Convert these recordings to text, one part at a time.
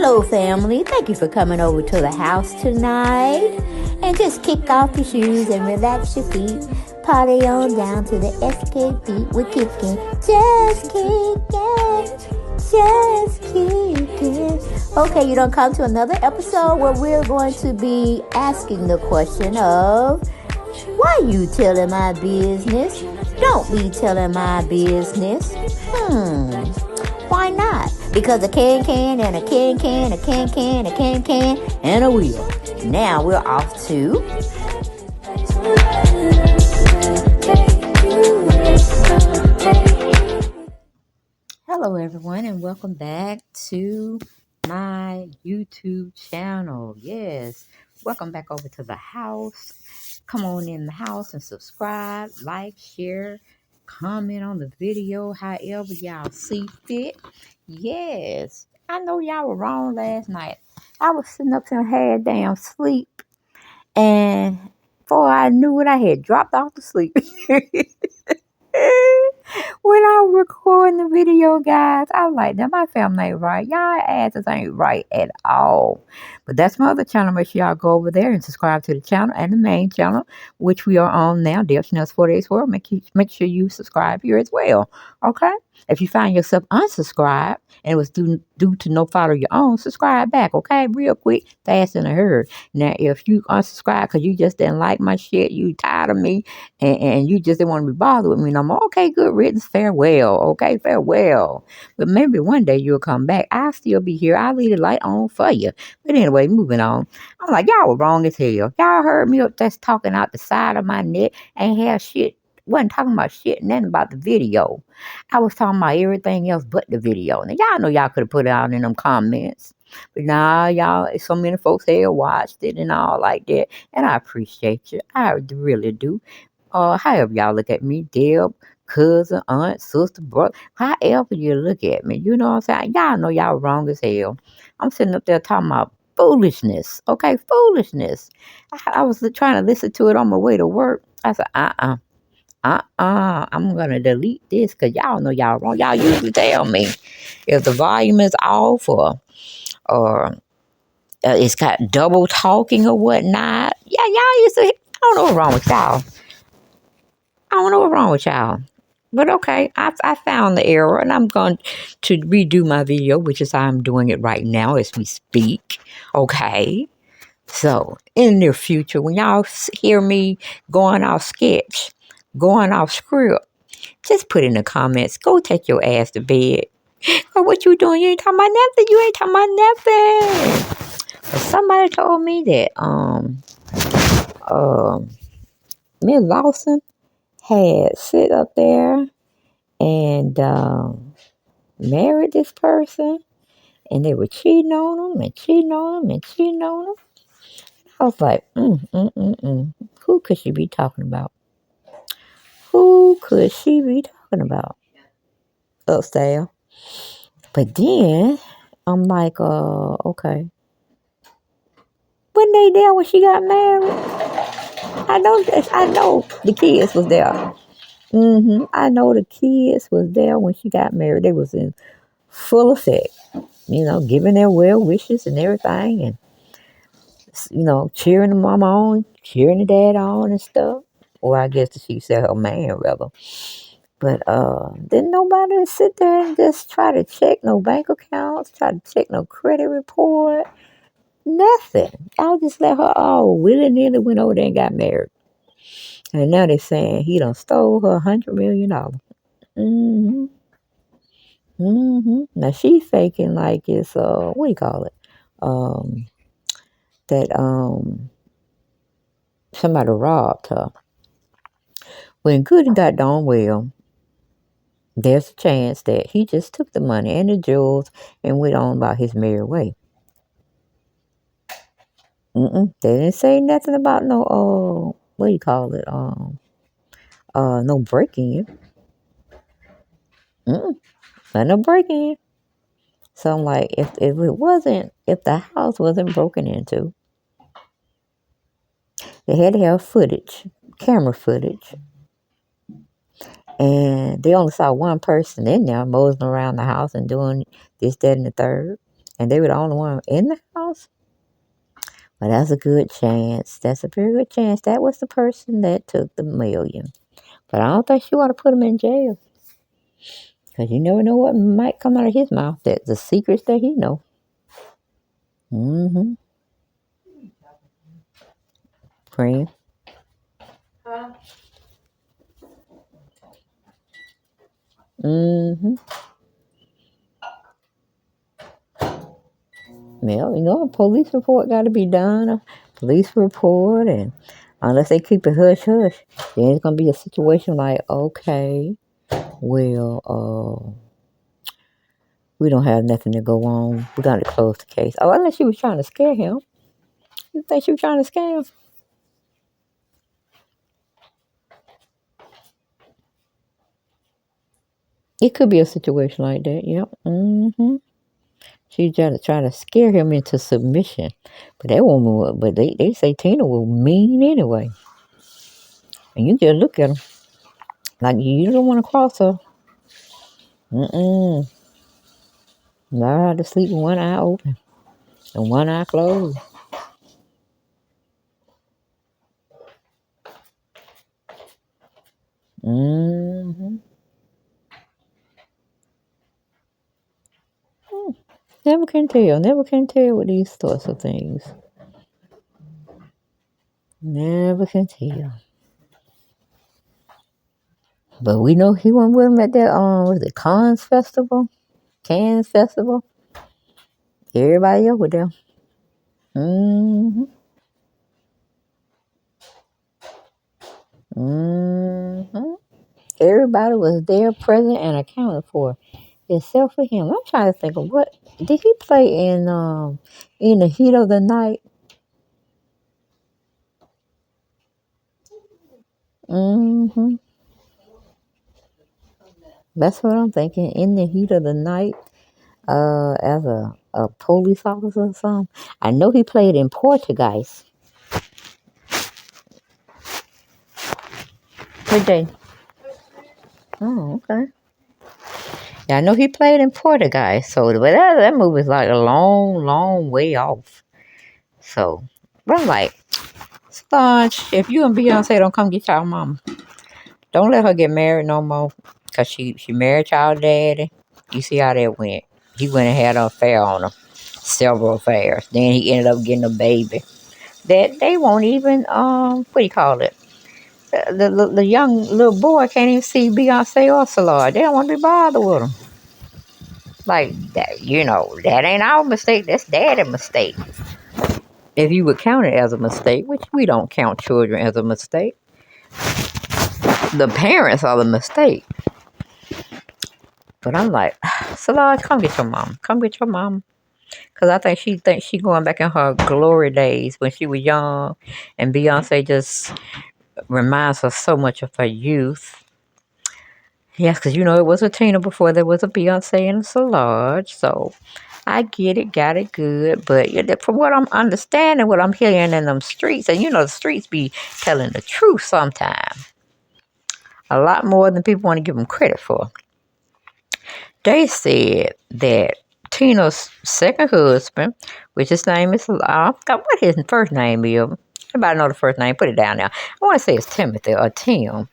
Hello, family. Thank you for coming over to the house tonight. And just kick off your shoes and relax your feet. Party on down to the SK beat. We're kicking, just kicking, just kicking. Okay, you don't come to another episode where we're going to be asking the question of, why you telling my business? Don't be telling my business. Why not? Because a can and a can, a can, and a wheel. Now we're off to... Hello everyone, and welcome back to my YouTube channel. Yes, welcome back over to the house. Come on in the house and subscribe, like, share, comment on the video, however y'all see fit. Yes, I know y'all were wrong last night. I was sitting up and had damn sleep, and before I knew it, I had dropped off to sleep. When I was recording the video, guys, I was like, now my family ain't right. Y'all asses ain't right at all. But that's my other channel. Make sure y'all go over there and subscribe to the channel and the main channel, which we are on now, Dale Chanel's 4 Days World. Make sure you subscribe here as well. Okay? If you find yourself unsubscribed and it was due to no fault of your own, subscribe back, okay? Real quick, fast and a hurry. Now, if you unsubscribe because you just didn't like my shit, you tired of me, and you just didn't want to be bothered with me no more, okay, good riddance, farewell, okay, farewell. But maybe one day you'll come back. I'll still be here. I'll leave the light on for you. But anyway, moving on. I'm like, y'all were wrong as hell. Y'all heard me up just talking out the side of my neck, ain't have shit. Wasn't talking about shit, nothing about the video. I was talking about everything else but the video. Now, y'all know y'all could have put it out in them comments. But nah, y'all, so many folks had watched it and all like that. And I appreciate you. I really do. However y'all look at me, Deb, cousin, aunt, sister, brother, however you look at me, you know what I'm saying? Y'all know y'all wrong as hell. I'm sitting up there talking about foolishness, okay? Foolishness. I was trying to listen to it on my way to work. I said, I'm gonna delete this because y'all know y'all wrong. Y'all usually tell me if the volume is off or it's got double talking or whatnot. Yeah, y'all used to. I don't know what's wrong with y'all. But okay, I found the error and I'm going to redo my video, which is how I'm doing it right now as we speak. Okay. So in the near future, when y'all hear me going off sketch, going off script, just put in the comments, go take your ass to bed. Or what you doing? You ain't talking about nothing. You ain't talking about nothing. But somebody told me that Miss Lawson had sit up there and married this person, and they were cheating on him and cheating on him and cheating on him. I was like, who could she be talking about? Who could she be talking about? Upstairs. But then I'm like, okay. Wasn't they there when she got married? I know the kids was there. I know the kids was there when she got married. They was in full effect, giving their well wishes and everything, and cheering the mama on, cheering the dad on and stuff. Or I guess she said her man rather. But didn't nobody sit there and just try to check no bank accounts, try to check no credit report, nothing. I'll just let her all willy-nilly went over there and got married. And now they're saying he done stole her $100 million. Now she faking like it's what do you call it? That somebody robbed her. When good and got done well, there's a chance that he just took the money and the jewels and went on about his merry way. They didn't say nothing about no what do you call it? No break-in. Not no break-in. So I'm like, if the house wasn't broken into, they had to have footage, camera footage. And they only saw one person in there moseying around the house and doing this, that, and the third. And they were the only one in the house. But that's a good chance. That's a very good chance. That was the person that took the million. But I don't think she ought to put him in jail. Because you never know what might come out of his mouth. That the secrets that he know. Mm-hmm. Friend. Mm-hmm. Well, a police report got to be done. A police report, and unless they keep it hush hush, then it's gonna be a situation like, okay, well, we don't have nothing to go on. We got to close the case. Oh, unless she was trying to scare him. You think she was trying to scare him? It could be a situation like that. Yep. Mm-hmm. She just trying to scare him into submission. But that woman, but they say Tina was mean anyway. And you just look at her like you don't want to cross her. Mm-mm. Learn how to sleep with one eye open and one eye closed. Mm-hmm. Never can tell. Never can tell with these sorts of things. Never can tell. But we know he went with him at that was it Cannes Festival? Cannes Festival? Everybody else was there. Mm-hmm. Mm-hmm. Everybody was there, present, and accounted for, except for him. I'm trying to think of what did he play in the heat of the night? Mm-hmm. That's what I'm thinking. In the heat of the night, as a police officer or something. I know he played in Portuguese. What day? Oh, okay. Yeah, I know he played in Portuguese. So, but that movie's like a long, long way off. So, but I'm like, Solange, if you and Beyonce don't come get y'all mama, don't let her get married no more. Cause she married y'all daddy. You see how that went. He went and had an affair on her. Several affairs. Then he ended up getting a baby. That they won't even what do you call it? The young little boy can't even see Beyonce or Solange. They don't want to be bothered with him. Like that, that ain't our mistake. That's daddy's mistake. If you would count it as a mistake, which we don't count children as a mistake, the parents are the mistake. But I'm like, Solange, come get your mom. Come get your mom. Because I think she thinks she going back in her glory days when she was young. And Beyonce just reminds her so much of her youth. Yes, because it was a Tina before there was a Beyonce and a Solange. So I get it, got it good. But from what I'm understanding, what I'm hearing in them streets, and the streets be telling the truth sometimes. A lot more than people want to give them credit for. They said that Tina's second husband, which his name is, I forgot what his first name is. Everybody know the first name. Put it down now. I want to say it's Timothy or Tim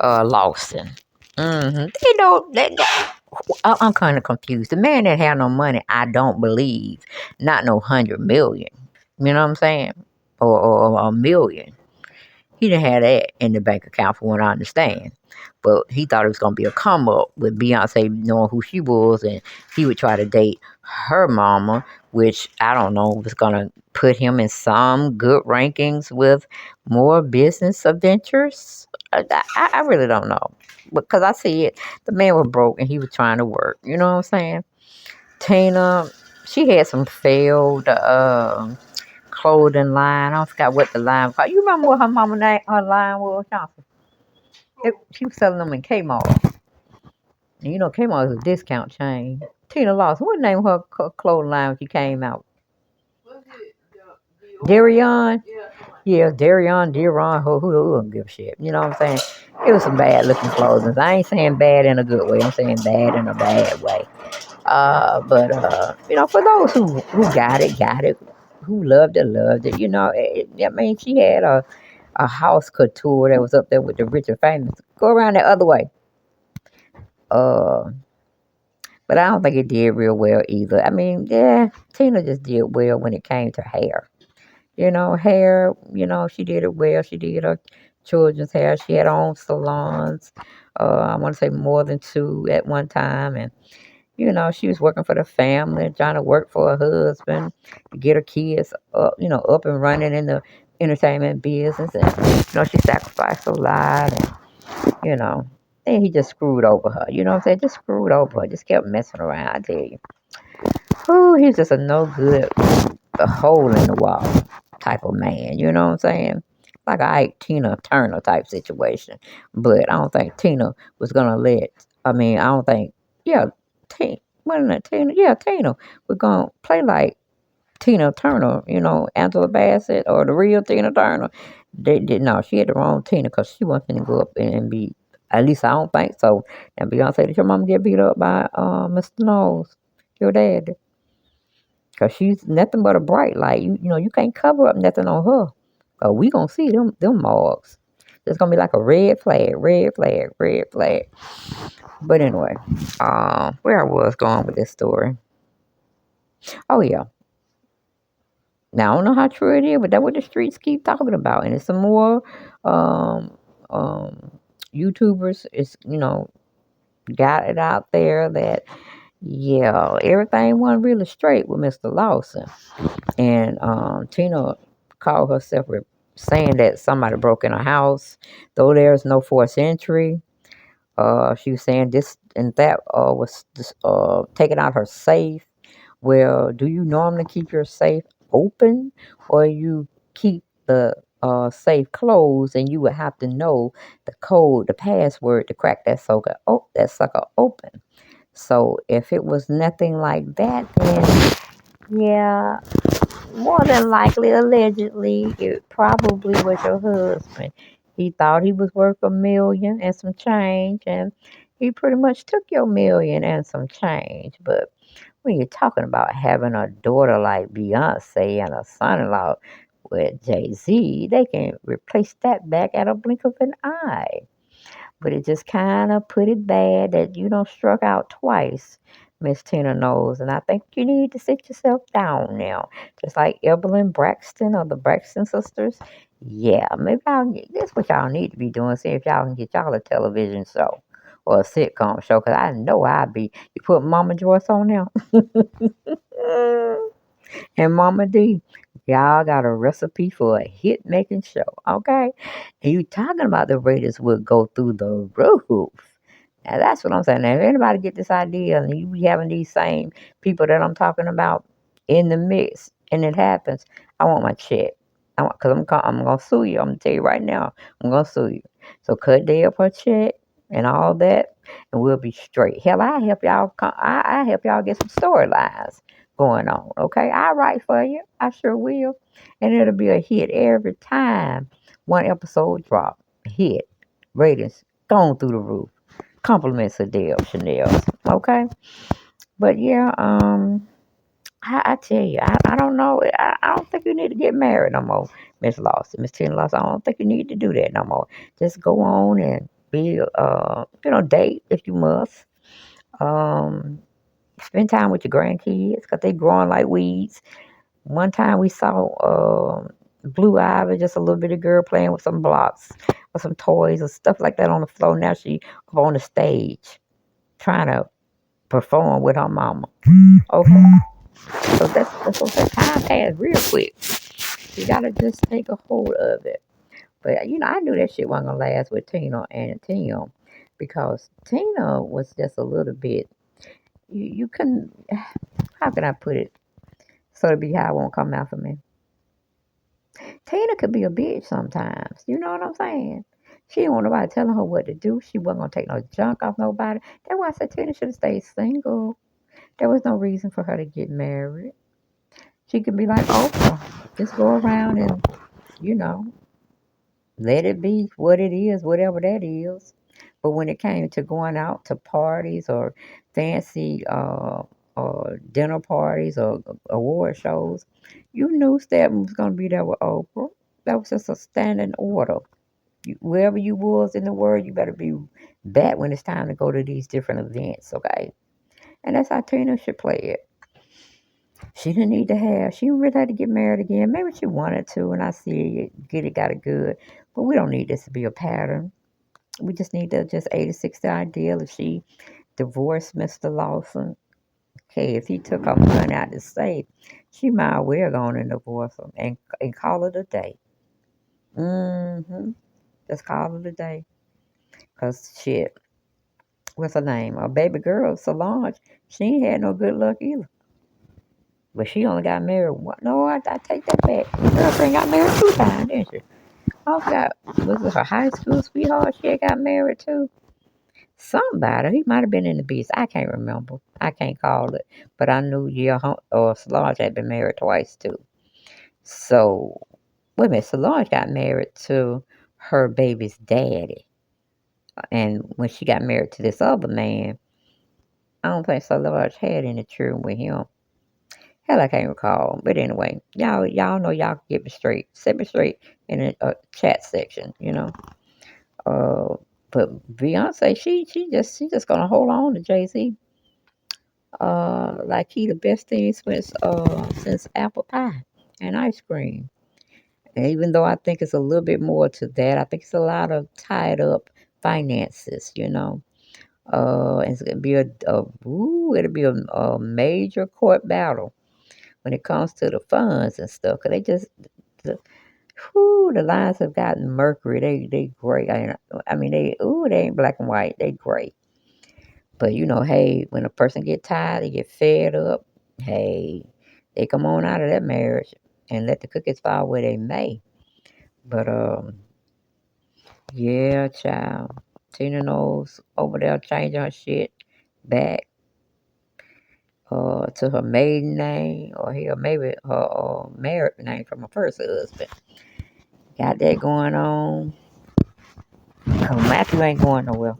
Lawson. Mm-hmm. I'm kind of confused. The man that had no money, I don't believe. Not no 100 million. You know what I'm saying? Or a million. He didn't have that in the bank account, from what I understand. But he thought it was going to be a come up with Beyonce knowing who she was, and he would try to date her mama, which I don't know was going to put him in some good rankings with more business adventures. I really don't know. Because I see it. The man was broke and he was trying to work. You know what I'm saying? Tina, she had some failed clothing line. I forgot what the line was called. You remember what her line was, Johnson? She was selling them in Kmart. And Kmart is a discount chain. Tina Lawson, what name of her clothing line when she came out? Darion? Yeah, Darion, who don't give a shit. You know what I'm saying? It was some bad looking clothing. I ain't saying bad in a good way. I'm saying bad in a bad way. But for those who got it, who loved it. I mean, she had a house couture that was up there with the rich and famous. Go around the other way. Uh, but I don't think it did real well either. I mean, yeah, Tina just did well when it came to hair. Hair, she did it well. She did her children's hair. She had her own salons. I want to say more than two at one time. And, she was working for the family, trying to work for her husband to get her kids up and running in the entertainment business. And, she sacrificed a lot. And, you know, then he just screwed over her. You know what I'm saying? Just screwed over her. Just kept messing around, I tell you. Ooh, he's just a no good, a hole in the wall type of man. You know what I'm saying? Like a Ike Tina Turner type situation. But I don't think Tina was gonna let. I mean, I don't think. Yeah, Tina. Wasn't it Tina? Yeah, Tina was gonna play like Tina Turner. Angela Bassett or the real Tina Turner. They did no. She had the wrong Tina because she wasn't gonna go up and be. At least I don't think so. And Beyonce, did your mom get beat up by Mr. Knowles, your dad? Cause she's nothing but a bright light. You can't cover up nothing on her. We gonna see them marks. It's gonna be like a red flag, red flag, red flag. But anyway, where I was going with this story. Oh yeah. Now I don't know how true it is, but that's what the streets keep talking about, and it's some more um um YouTubers is got it out there that yeah, everything wasn't really straight with Mr. Lawson. And Tina called herself saying that somebody broke in her house, though there's no forced entry. She was saying this and that was taking out her safe. Well, do you normally keep your safe open, or you keep the safe closed, and you would have to know the code, the password to crack that sucker open. So if it was nothing like that, then yeah, more than likely, allegedly, it probably was your husband. He thought he was worth a million and some change, and he pretty much took your million and some change. But when you're talking about having a daughter like Beyonce and a son-in-law with Jay-Z, they can replace that back at a blink of an eye. But it just kind of put it bad that you don't struck out twice, Miss Tina knows. And I think you need to sit yourself down now. Just like Evelyn Braxton or the Braxton sisters. Yeah, maybe that's what y'all need to be doing. See if y'all can get y'all a television show or a sitcom show. Because I know I'd be. You put Mama Joyce on there. And Mama D, y'all got a recipe for a hit making show, okay? And you talking about the ratings will go through the roof. Now that's what I'm saying. Now, if anybody get this idea and you be having these same people that I'm talking about in the mix and it happens, I want my check. Because I'm gonna sue you. I'm gonna tell you right now, I'm gonna sue you. So cut day up her check and all that, and we'll be straight. Hell, I help y'all. I help y'all get some storylines going on. Okay, I write for you. I sure will, and it'll be a hit every time one episode drop. Hit ratings going through the roof. Compliments Adele Chanel. Okay, but yeah, I tell you, I don't know. I don't think you need to get married no more, Miss Lawson, Miss Tina Lawson. I don't think you need to do that no more. Just go on and be, date if you must. Um, Spend time with your grandkids because they growing like weeds. One time we saw Blue Ivy, just a little bitty girl playing with some blocks or some toys or stuff like that on the floor. Now she up on the stage trying to perform with her mama. Okay, so that's what that time passed real quick. You gotta just take a hold of it. But I knew that shit wasn't gonna last with Tina and Tim because Tina was just a little bit. You couldn't. How can I put it so the beehive won't come after me? Tina could be a bitch sometimes. You know what I'm saying? She didn't want nobody telling her what to do. She wasn't gonna take no junk off nobody. That's why I said Tina should have stayed single. There was no reason for her to get married. She could be like Oprah. Just go around and, you know, let it be what it is, whatever that is. But when it came to going out to parties or fancy dinner parties or award shows, you knew Stephen was going to be there with Oprah. That was just a standing order. Wherever you was in the world, you better be back when it's time to go to these different events, okay? And that's how Tina should play it. She didn't need to have, she didn't really have to get married again. Maybe she wanted to, and I see it, get it, got it good. But we don't need this to be a pattern. We just need to just 86 the ideal. If she divorced Mr. Lawson, okay, if he took her money out the state, she might well go on and divorce him and call it a day. Mm-hmm. Just call it a day. Because shit, what's her name? A baby girl, Solange, she ain't had no good luck either. But she only got married one. No, I take that back. Girlfriend got married 2 times, didn't she? Oh, God. Was it her high school sweetheart she had got married to? Somebody. He might have been in the beast. I can't remember. I can't call it. But I knew, yeah, Solange had been married twice, too. So, wait a minute. Solange got married to her baby's daddy. And when she got married to this other man, I don't think Solange had any children with him. Hell, I can't recall. But anyway, y'all know y'all can get me straight. Set me straight in the chat section, you know. Uh, but Beyonce, she just gonna hold on to Jay-Z. Like he the best thing since apple pie and ice cream. And even though I think it's a little bit more to that, I think it's a lot of tied up finances, you know. It's gonna be it'll be a major court battle when it comes to the funds and stuff. Cause the, the lines have gotten murky. They gray. I mean they ain't black and white. They gray. But you know, hey, when a person get tired, they get fed up. Hey, they come on out of that marriage and let the cookies fall where they may. But yeah, child. Tina knows over there changing her shit back to her maiden name or hell maybe her married name from her first husband. Got that going on. Cause Matthew ain't going nowhere.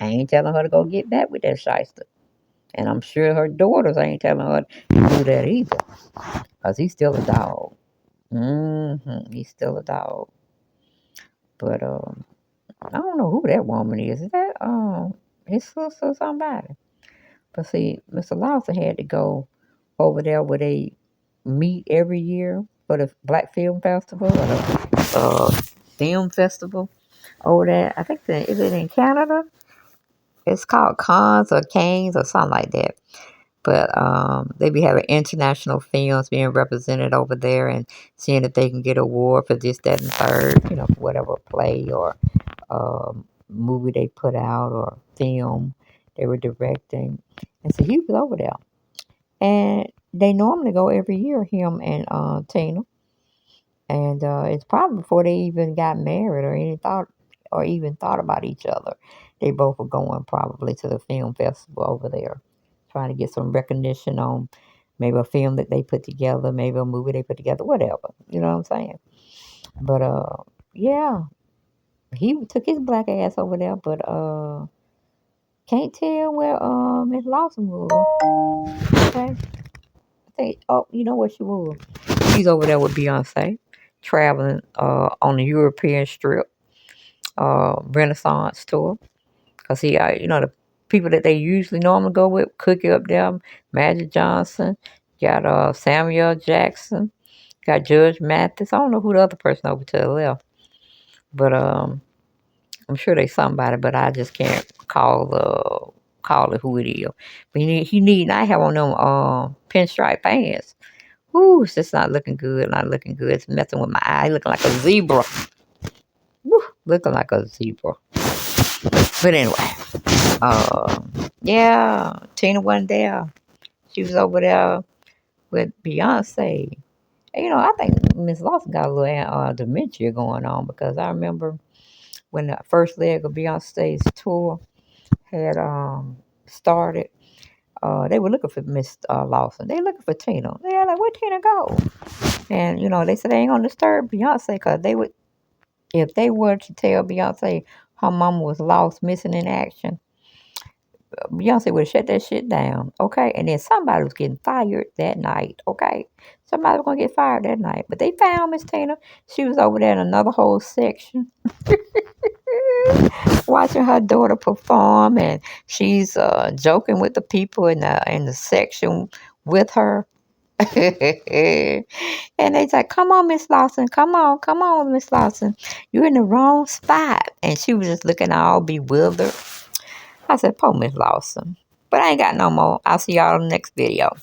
I ain't telling her to go get back with that shyster. And I'm sure her daughters ain't telling her to do that either. Cause he's still a dog. He's still a dog. But I don't know who that woman is. Is that his sister or somebody? But see, Mr. Lawson had to go over there where they meet every year for the Black Film Festival or the film festival over there. I think is it in Canada? It's called Cons or Canes or something like that. But they be having international films being represented over there and seeing if they can get an award for this, that, and third, you know, for whatever play or movie they put out or film they were directing. And so he was over there. And they normally go every year, him and Tina. And it's probably before they even got married or even thought about each other. They both were going probably to the film festival over there, trying to get some recognition on maybe a film that they put together, maybe a movie they put together, whatever. You know what I'm saying? But yeah, he took his black ass over there, but can't tell where Miss Lawson was. Okay, I think you know where she was. She's over there with Beyonce, traveling on the European strip Renaissance tour. Cause he, you know, the people that they usually normally go with, Cookie up there, Magic Johnson, got Samuel Jackson, got Judge Mathis. I don't know who the other person over to the left, but I'm sure they somebody, but I just can't call it who it is. But he need not have on them pinstripe pants. Whoo, it's just not looking good. Not looking good. It's messing with my eye. Looking like a zebra. Woo, looking like a zebra. But anyway, yeah, Tina wasn't there. She was over there with Beyonce. And, you know, I think Miss Lawson got a little dementia going on because I remember when the first leg of Beyonce's tour had started. They were looking for Miss Lawson. They looking for Tina. They're like, where Tina go? And you know, they said they ain't gonna disturb Beyonce because they would, if they were to tell Beyonce her mama was lost, missing in action, Beyonce would have shut that shit down, okay? And then somebody was getting fired that night, okay? Somebody was gonna get fired that night. But they found Miss Tina. She was over there in another whole section watching her daughter perform, and she's joking with the people in the section with her. And they said, "Come on, Miss Lawson, come on, Miss Lawson. You're in the wrong spot." And she was just looking all bewildered. I said, "Poor Miss Lawson." But I ain't got no more. I'll see y'all in the next video.